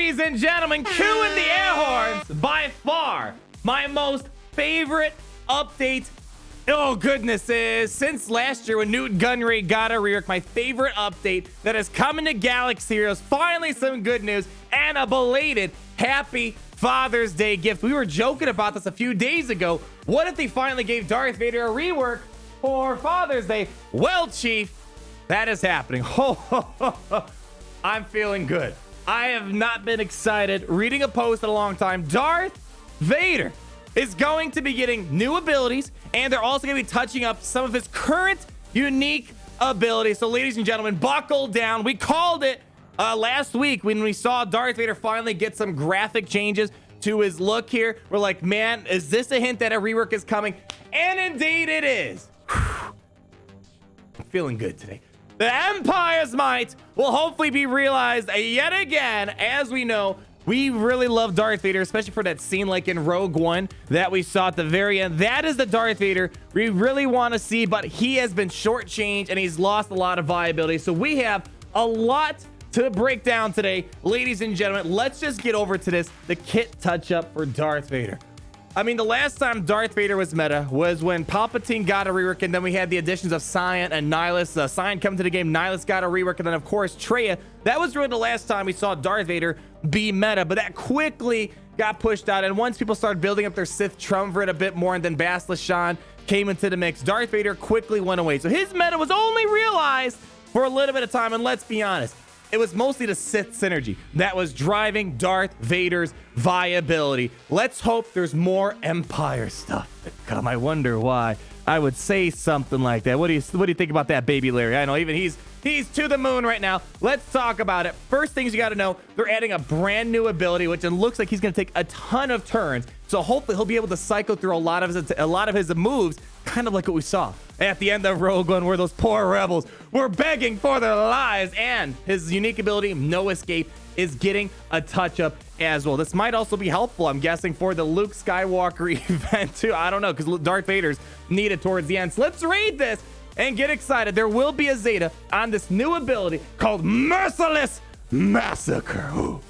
Ladies and gentlemen, cue in the air horns. By far, my most favorite update. Oh, goodness, is since last year when Newt Gunray got a rework, my favorite update that has come into Galaxy Heroes. Finally, some good news and a belated happy Father's Day gift. We were joking about this a few days ago. What if they finally gave Darth Vader a rework for Father's Day? Well, Chief, that is happening. I'm feeling good. I have not been excited reading a post in a long time. Darth Vader is going to be getting new abilities, and they're also going to be touching up some of his current unique abilities. So, ladies and gentlemen, buckle down. We called it last week when we saw Darth Vader finally get some graphic changes to his look here. We're like, man, is this a hint that a rework is coming? And indeed it is. I'm feeling good today. The Empire's might will hopefully be realized yet again. As we know, we really love Darth Vader, especially for that scene like in Rogue One that we saw at the very end. That is the Darth Vader we really want to see, but he has been shortchanged and he's lost a lot of viability. So we have a lot to break down today. Ladies and gentlemen, let's just get over to this, the kit touch-up for Darth Vader. I mean, the last time Darth Vader was meta was when Palpatine got a rework, and then we had the additions of Cyan and Nihilus. Cyan coming to the game, Nihilus got a rework, and then, of course, Traya. That was really the last time we saw Darth Vader be meta, but that quickly got pushed out. And once people started building up their Sith triumvirate a bit more, and then Bastila Shan came into the mix, Darth Vader quickly went away. So his meta was only realized for a little bit of time, and let's be honest, it was mostly the Sith synergy that was driving Darth Vader's viability. Let's hope there's more Empire stuff to come. I wonder why I would say something like that. What do you think about that, baby Larry? I know even he's to the moon right now. Let's talk about it. First things you got to know, they're adding a brand new ability, which it looks like he's going to take a ton of turns. So hopefully he'll be able to cycle through a lot of his moves, kind of like what we saw at the end of Rogue One, where those poor rebels were begging for their lives. And his unique ability, No Escape, is getting a touch-up as well. This might also be helpful, I'm guessing, for the Luke Skywalker event too. I don't know, because Darth Vader's needed towards the end. So let's read this and get excited. There will be a Zeta on this new ability called Merciless Massacre. Ooh.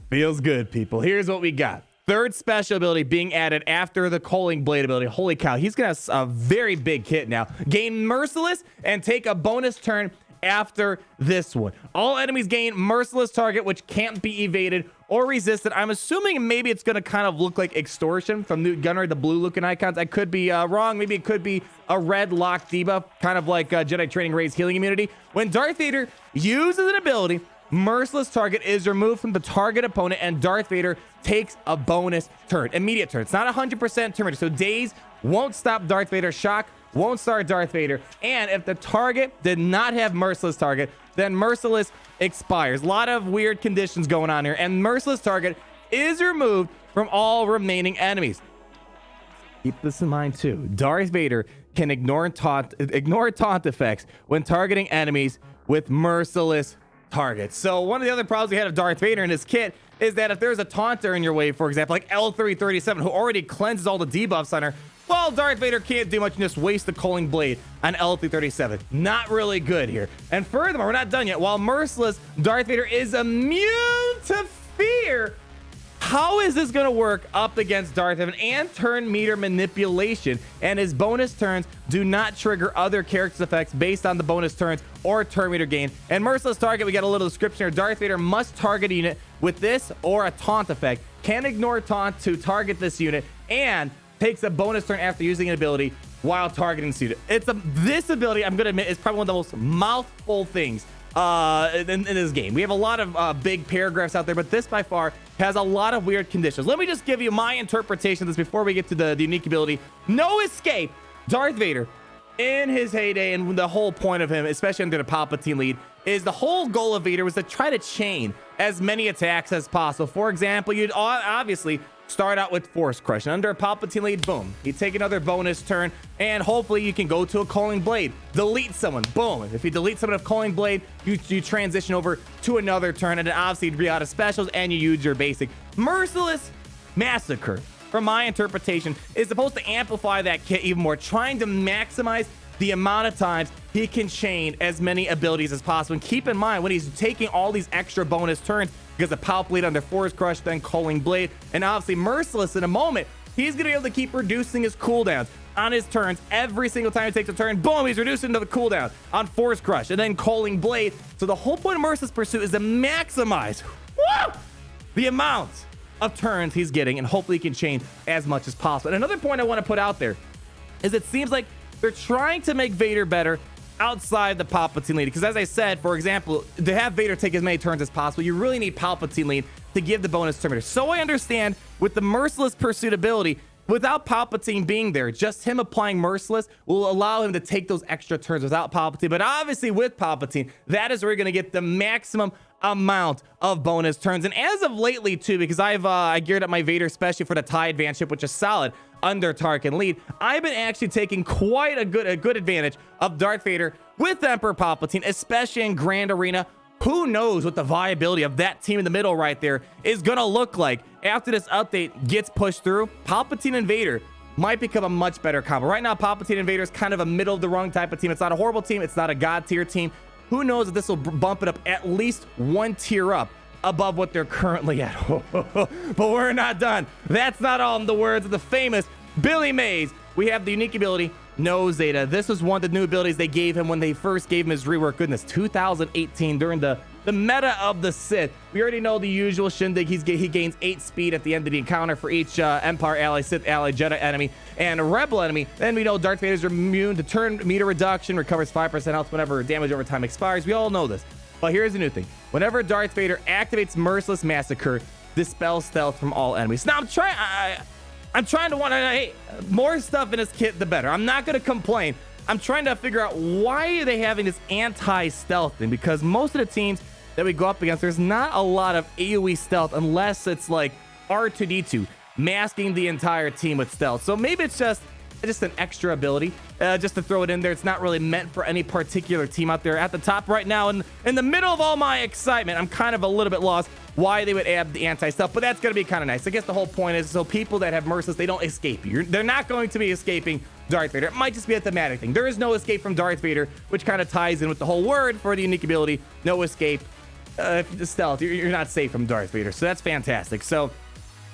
Feels good, people. Here's what we got. Third special ability being added after the Culling Blade ability. Holy cow, he's gonna have a very big kit now. Gain Merciless and take a bonus turn after this one. All enemies gain Merciless target, which can't be evaded or resisted. I'm assuming maybe it's gonna kind of look like Extortion from Newt Gunray, the blue looking icons. I could be wrong. Maybe it could be a red lock debuff, kind of like Jedi Training Ray's healing immunity. When Darth Vader uses an ability, Merciless target is removed from the target opponent, and Darth Vader takes a bonus turn, immediate turn. It's not 100% turn, so daze won't stop Darth Vader, shock won't start Darth Vader, and if the target did not have Merciless target, then Merciless expires. A lot of weird conditions going on here, and Merciless target is removed from all remaining enemies. Keep this in mind too. Darth Vader can ignore taunt effects when targeting enemies with Merciless targets. So one of the other problems we had of Darth Vader in his kit is that if there's a taunter in your way, for example, like L337, who already cleanses all the debuffs on her, well, Darth Vader can't do much and just waste the Culling Blade on L337. Not really good here. And furthermore, we're not done yet. While Merciless, Darth Vader is immune to fear. How is this going to work up against Darth Vader and turn meter manipulation? And his bonus turns do not trigger other characters' effects based on the bonus turns or turn meter gain. And Merciless target, we got a little description here. Darth Vader must target a unit with this or a taunt effect. Can ignore taunt to target this unit, and takes a bonus turn after using an ability while targeting this unit. This ability, I'm going to admit, is probably one of the most mouthful things in this game. We have a lot of big paragraphs out there, but this by far has a lot of weird conditions. Let me just give you my interpretation of this before we get to the unique ability. No Escape. Darth Vader, in his heyday, and the whole point of him, especially under the Palpatine lead, is the whole goal of Vader was to try to chain as many attacks as possible. For example, you'd obviously start out with Force Crush, and under a Palpatine lead, boom, you take another bonus turn, and hopefully you can go to a Culling Blade, delete someone, boom. If you delete someone of Culling Blade, you transition over to another turn, and then obviously you'd be out of specials, and you use your basic. Merciless Massacre, from my interpretation, is supposed to amplify that kit even more, trying to maximize the amount of times he can chain as many abilities as possible. And keep in mind, when he's taking all these extra bonus turns, because of Power Blade under Force Crush, then Culling Blade, and obviously Merciless in a moment, he's going to be able to keep reducing his cooldowns on his turns. Every single time he takes a turn, boom, he's reducing the cooldown on Force Crush and then Culling Blade. So the whole point of Merciless Pursuit is to maximize the amount of turns he's getting, and hopefully he can chain as much as possible. And another point I want to put out there is it seems like they're trying to make Vader better outside the Palpatine lead, because as I said, for example, to have Vader take as many turns as possible, you really need Palpatine lead to give the bonus turn meter. So I understand with the Merciless Pursuit ability, without Palpatine being there, just him applying Merciless will allow him to take those extra turns without Palpatine. But obviously with Palpatine, that is where you're going to get the maximum amount of bonus turns. And as of lately too, because I geared up my Vader especially for the TIE Advanced ship, which is solid under Tarkin lead, I've been actually taking quite a good advantage of Darth Vader with Emperor Palpatine, especially in Grand Arena. Who knows what the viability of that team in the middle right there is gonna look like after this update gets pushed through. Palpatine and Vader might become a much better combo. Right now, Palpatine and Vader is kind of a middle of the rung type of team. It's not a horrible team. It's not a god tier team. Who knows if this will bump it up at least one tier up above what they're currently at. But we're not done. That's not all in the words of the famous Billy Mays. We have the unique ability, No Zeta. This was one of the new abilities they gave him when they first gave him his rework. Goodness, 2018 during the meta of the Sith. We already know the usual shindig. He gains 8 speed at the end of the encounter for each Empire ally, Sith ally, Jedi enemy, and Rebel enemy. Then we know Darth Vader's immune to turn meter reduction, recovers 5% health whenever damage over time expires. We all know this. But here's the new thing. Whenever Darth Vader activates Merciless Massacre, dispels stealth from all enemies. Now I'm trying to hey, more stuff in his kit, the better. I'm not going to complain. I'm trying to figure out why are they having this anti-stealth thing, because most of the teams that we go up against, there's not a lot of AoE stealth unless it's like R2-D2 masking the entire team with stealth. So maybe it's just an extra ability just to throw it in there. It's not really meant for any particular team out there. At the top right now, in the middle of all my excitement, I'm kind of a little bit lost why they would add the anti-stealth, but that's going to be kind of nice. I guess the whole point is so people that have Merciless, they don't escape you. They're not going to be escaping Darth Vader. It might just be a thematic thing. There is no escape from Darth Vader, which kind of ties in with the whole word for the unique ability, no escape. Stealth, you're not safe from Darth Vader. So that's fantastic. So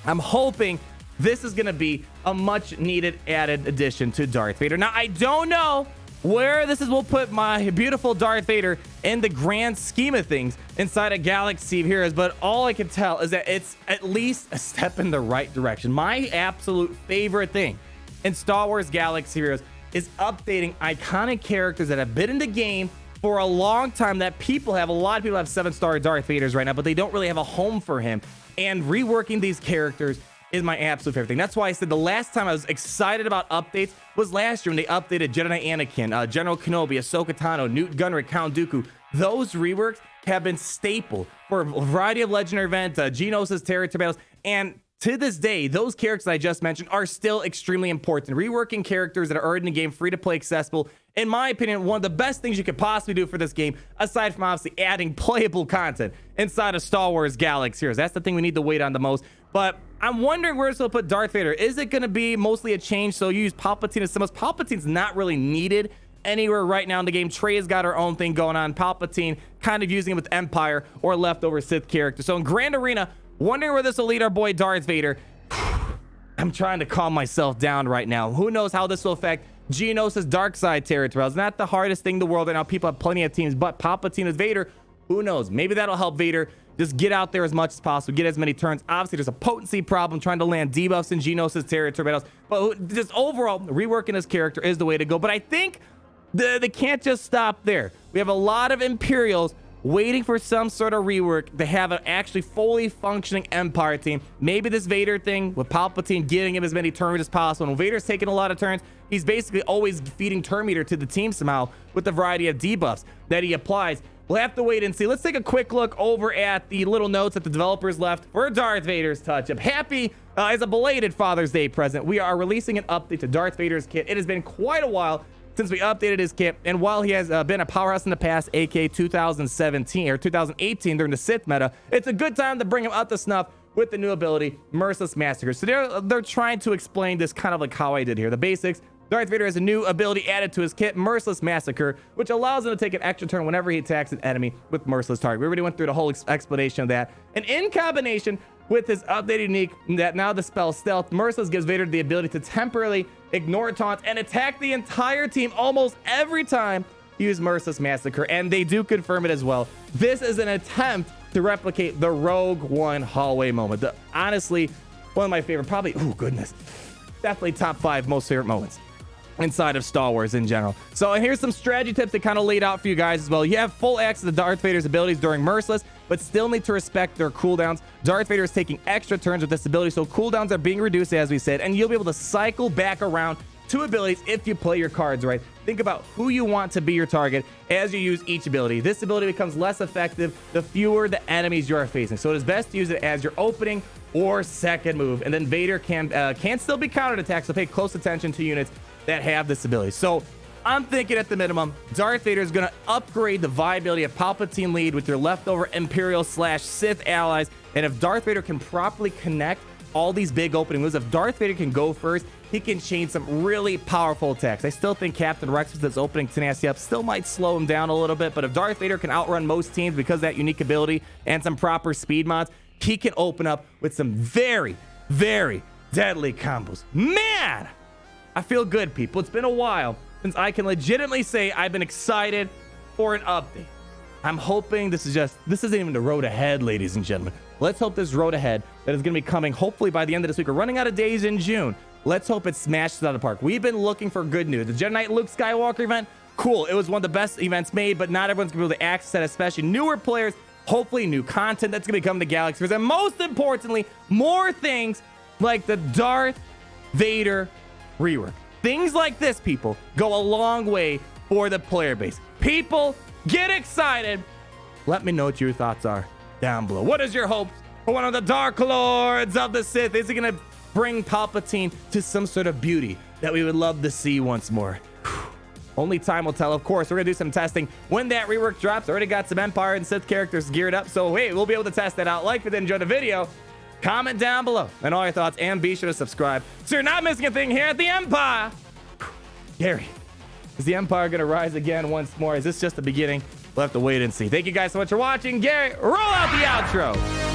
I'm hoping this is going to be a much needed added addition to Darth Vader. Now, I don't know where will put my beautiful Darth Vader in the grand scheme of things inside a Galaxy of Heroes, but all I can tell is that it's at least a step in the right direction. My absolute favorite thing in Star Wars Galaxy of Heroes is updating iconic characters that have been in the game for a long time, that people have. A lot of people have 7-star Darth Vaders right now, but they don't really have a home for him. And reworking these characters is my absolute favorite thing. That's why I said the last time I was excited about updates was last year when they updated Jedi Anakin, General Kenobi, Ahsoka Tano, Newt Gunray, Count Dooku. Those reworks have been staple for a variety of legendary events, Geonosis, territory battles, and to this day, those characters I just mentioned are still extremely important. Reworking characters that are already in the game, free to play, accessible. In my opinion, one of the best things you could possibly do for this game, aside from obviously adding playable content inside of Star Wars Galaxy Heroes. That's the thing we need to wait on the most. But I'm wondering where it's going to put Darth Vader. Is it going to be mostly a change? So you use Palpatine as symbols. Palpatine's not really needed anywhere right now in the game. Trey's got her own thing going on. Palpatine kind of using it with Empire or leftover Sith characters. So in Grand Arena, wondering where this will lead our boy Darth Vader. I'm trying to calm myself down right now. Who knows how this will affect Geonosis dark side territory. It's not the hardest thing in the world right now. People have plenty of teams, but Palpatine as Vader, who knows? Maybe that'll help Vader just get out there as much as possible, get as many turns. Obviously, there's a potency problem trying to land debuffs in Geonosis territory battles, but just overall, reworking his character is the way to go. But I think they can't just stop there. We have a lot of Imperials waiting for some sort of rework to have an actually fully functioning Empire team. Maybe this Vader thing with Palpatine getting him as many turns as possible. And when Vader's taking a lot of turns, he's basically always feeding turn meter to the team somehow with the variety of debuffs that he applies. We'll have to wait and see. Let's take a quick look over at the little notes that the developers left for Darth Vader's touch-up. Happy as a belated Father's Day present, we are releasing an update to Darth Vader's kit. It has been quite a while since we updated his kit, and while he has been a powerhouse in the past, aka 2017 or 2018 during the Sith meta, it's a good time to bring him up to snuff with the new ability, Merciless Massacre. So they're trying to explain this kind of like how I did here. The basics: Darth Vader has a new ability added to his kit, Merciless Massacre, which allows him to take an extra turn whenever he attacks an enemy with Merciless Target. We already went through the whole explanation of that. And in combination with his updated unique, that now the spell Stealth, Merciless gives Vader the ability to temporarily ignore taunts and attack the entire team almost every time you use Merciless Massacre. And they do confirm it as well. This is an attempt to replicate the Rogue One hallway moment. Honestly, one of my favorite, probably, oh goodness, definitely top 5 most favorite moments inside of Star Wars in general. So here's some strategy tips that kind of laid out for you guys as well. You have full access to Darth Vader's abilities during Merciless, but still need to respect their cooldowns. Darth Vader is taking extra turns with this ability, so cooldowns are being reduced, as we said, and you'll be able to cycle back around to abilities if you play your cards right. Think about who you want to be your target as you use each ability. This ability becomes less effective the fewer the enemies you are facing, so it is best to use it as your opening or second move, and then Vader can still be countered attacked, so pay close attention to units that have this ability. So I'm thinking at the minimum, Darth Vader is going to upgrade the viability of Palpatine lead with your leftover Imperial/Sith allies, and if Darth Vader can properly connect all these big opening moves, if Darth Vader can go first, he can chain some really powerful attacks. I still think Captain Rex with his opening tenacity up still might slow him down a little bit, but if Darth Vader can outrun most teams because of that unique ability and some proper speed mods, he can open up with some very, very deadly combos. Man, I feel good, people. It's been a while since I can legitimately say I've been excited for an update. I'm hoping this isn't even the road ahead, ladies and gentlemen. Let's hope this road ahead that is going to be coming hopefully by the end of this week. We're running out of days in June. Let's hope it smashes out of the park. We've been looking for good news. The Jedi Knight Luke Skywalker event, cool. It was one of the best events made, but not everyone's going to be able to access it, especially newer players. Hopefully new content that's going to be coming to Galaxy. And most importantly, more things like the Darth Vader rework. Things like this, people, go a long way for the player base. People, get excited. Let me know what your thoughts are down below. What is your hopes for one of the Dark Lords of the Sith? Is it going to bring Palpatine to some sort of beauty that we would love to see once more? Only time will tell. Of course, we're going to do some testing when that rework drops. Already got some Empire and Sith characters geared up, so hey, we'll be able to test that out. Like if you enjoyed the video, comment down below and all your thoughts, and be sure to subscribe so you're not missing a thing here at the Empire. Gary, is the Empire going to rise again once more? Is this just the beginning? We'll have to wait and see. Thank you guys so much for watching. Gary, roll out the outro.